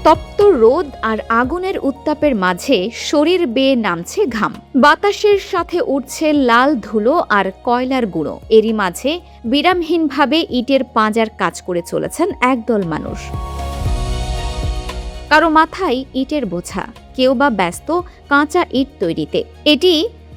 তপ্ত রোদ আর আগুনের উত্তাপের মাঝে শরীর বেয়ে নামছে ঘাম। বাতাসের সাথে উঠছে লাল ধুলো আর কয়লার গুঁড়ো। এরই মাঝে বিরামহীনভাবে ইটের পাঁজার কাজ করে চলেছেন একদল মানুষ। কারো মাথায় ইটের বোঝা, কেউ বা ব্যস্ত কাঁচা ইট তৈরিতে। এটি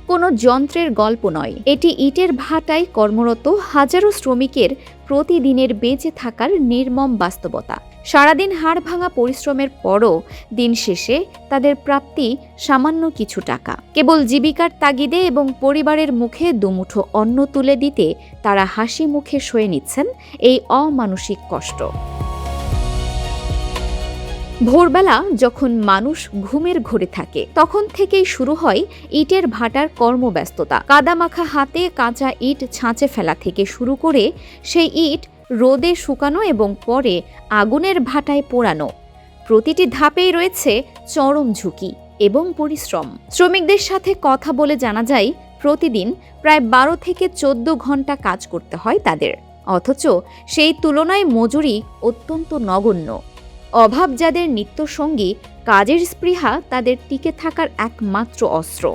কোনো যন্ত্রের গল্প নয়, এটি ইটের ভাটায় কর্মরত হাজারো শ্রমিকের প্রতিদিনের বেঁচে থাকার নির্মম বাস্তবতা। সারাদিন হাড় ভাঙা পরিশ্রমের পরও দিন শেষে তাদের প্রাপ্তি সামান্য কিছু টাকা। কেবল জীবিকার তাগিদে এবং পরিবারের মুখে দুমুঠো অন্ন তুলে দিতে তারা হাসি মুখে সয়ে নিচ্ছেন এই অমানসিক কষ্ট। ভোরবেলা যখন মানুষ ঘুমের ঘোরে থাকে, তখন থেকেই শুরু হয় ইটের ভাটার কর্মব্যস্ততা। কাদামাখা হাতে কাঁচা ইট ছাঁচে ফেলা থেকে শুরু করে সেই ইট রোদে শুকানো এবং পরে আগুনের ভাটায় পোড়ানো, প্রতিটি ধাপেই রয়েছে চরম ঝুঁকি এবং পরিশ্রম। শ্রমিকদের সাথে কথা বলে জানা যায়, প্রতিদিন প্রায় 12 থেকে 14 ঘন্টা কাজ করতে হয় তাদের, অথচ সেই তুলনায় মজুরি অত্যন্ত নগণ্য। অভাব যাদের নিত্যসঙ্গী, কাজের স্পৃহা তাদের টিকে থাকার একমাত্র অস্ত্র।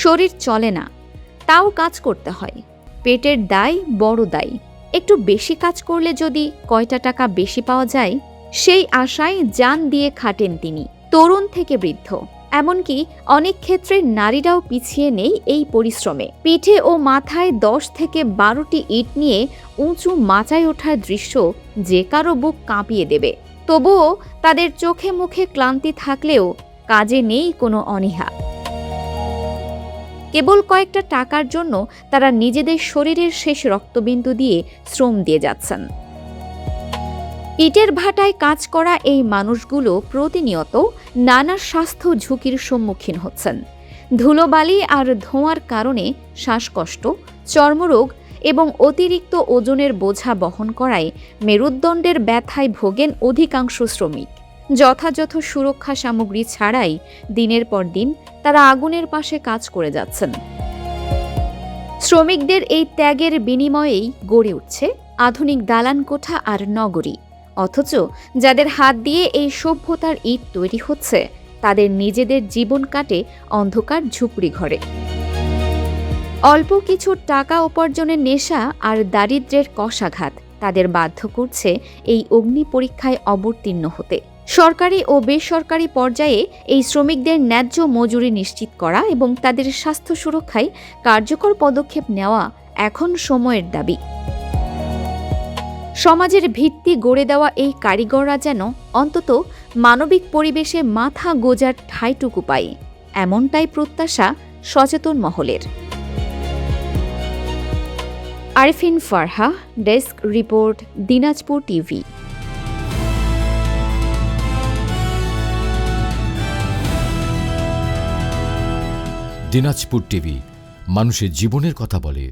শরীর চলে না, তাও কাজ করতে হয়। পেটের দায় বড় দায়। একটু বেশি কাজ করলে যদি কয়টা টাকা বেশি পাওয়া যায়, সেই আশায় জান দিয়ে খাটেন তিনি, তরুণ থেকে বৃদ্ধ। এমনকি অনেক ক্ষেত্রে নারীরাও পিছিয়ে নেই এই পরিশ্রমে। পিঠে ও মাথায় 10 থেকে 12টি ইট নিয়ে উঁচু মাচায় ওঠার দৃশ্য যে কারো বুক কাঁপিয়ে দেবে। তবুও তাদের চোখে মুখে ক্লান্তি থাকলেও কাজে নেই কোনো অনীহা। কেবল কয়েকটা টাকার জন্য তারা নিজেদের শরীরের শেষ রক্তবিন্দু দিয়ে শ্রম দিয়ে যাচ্ছেন। ইটের ভাটায় কাজ করা এই মানুষগুলো প্রতিনিয়ত নানা স্বাস্থ্য ঝুঁকির সম্মুখীন হচ্ছেন। ধুলোবালি আর ধোঁয়ার কারণে শ্বাসকষ্ট, চর্মরোগ এবং অতিরিক্ত ওজনের বোঝা বহন করায় মেরুদণ্ডের ব্যথায় ভোগেন অধিকাংশ শ্রমিক। যথাযথ সুরক্ষা সামগ্রী ছাড়াই দিনের পর দিন তারা আগুনের পাশে কাজ করে যাচ্ছেন। শ্রমিকদের এই ত্যাগের বিনিময়েই গড়ে উঠছে আধুনিক দালান কোঠা আর নগরী। অথচ যাদের হাত দিয়ে এই সভ্যতার ইট তৈরি হচ্ছে, তাদের নিজেদের জীবন কাটে অন্ধকার ঝুপড়ি ঘরে। অল্প কিছু টাকা উপার্জনের নেশা আর দারিদ্র্যের কষাঘাত তাদের বাধ্য করছে এই অগ্নি পরীক্ষায় অবতীর্ণ হতে। সরকারি ও বেসরকারি পর্যায়ে এই শ্রমিকদের ন্যায্য মজুরি নিশ্চিত করা এবং তাদের স্বাস্থ্য সুরক্ষায় কার্যকর পদক্ষেপ নেওয়া এখন সময়ের দাবি। সমাজের ভিত্তি গড়ে দেওয়া এই কারিগররা যেন অন্তত মানবিক পরিবেশে মাথা গোজার ঠাঁইটুকু পায়, এমনটাই প্রত্যাশা সচেতন মহলের। Arifin Farha, desk report, Dinajpur TV. Dinajpur TV মানুষের জীবনের কথা বলে।